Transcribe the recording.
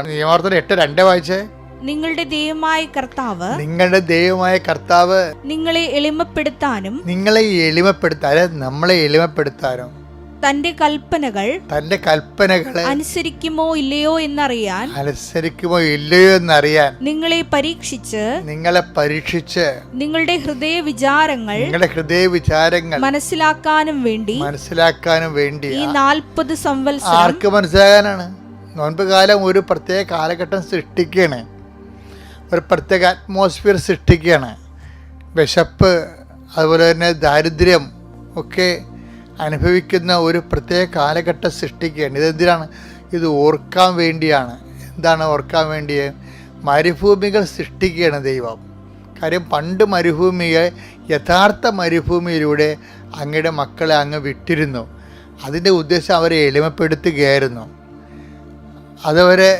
നിയമാവർത്തനം 8:2 വായിച്ചേ. നിങ്ങളുടെ ദൈവമായ കർത്താവ് നിങ്ങളെ എളിമപ്പെടുത്താനും നമ്മളെ എളിമപ്പെടുത്താനും തന്റെ കൽപ്പനകൾ അനുസരിക്കുമോ ഇല്ലയോ എന്നറിയാൻ നിങ്ങളെ പരീക്ഷിച്ച് നിങ്ങളുടെ ഹൃദയ വിചാരങ്ങൾ മനസ്സിലാക്കാനും വേണ്ടി ഈ 40 സംവത്സരം. ആർക്ക് മനസ്സിലാകാനാണ്? നോൻപ് കാലം ഒരു പ്രത്യേക കാലഘട്ടം സൃഷ്ടിക്കുകയാണ്, ഒരു പ്രത്യേക അറ്റ്മോസ്ഫിയർ സൃഷ്ടിക്കുകയാണ്. വിശപ്പ്, അതുപോലെ തന്നെ ദാരിദ്ര്യം ഒക്കെ അനുഭവിക്കുന്ന ഒരു പ്രത്യേക കാലഘട്ടം സൃഷ്ടിക്കുകയാണ്. ഇതെന്തിനാണ്? ഇത് ഓർക്കാൻ വേണ്ടിയാണ്. എന്താണ് ഓർക്കാൻ വേണ്ടിയത്? മരുഭൂമികൾ സൃഷ്ടിക്കുകയാണ് ദൈവം. കാര്യം പണ്ട് മരുഭൂമിയെ യഥാർത്ഥ മരുഭൂമിയിലൂടെ അങ്ങയുടെ മക്കളെ അങ്ങ് വിട്ടിരുന്നു. അതിൻ്റെ ഉദ്ദേശം അവരെ എളിമപ്പെടുത്തുകയായിരുന്നു. അതവരെ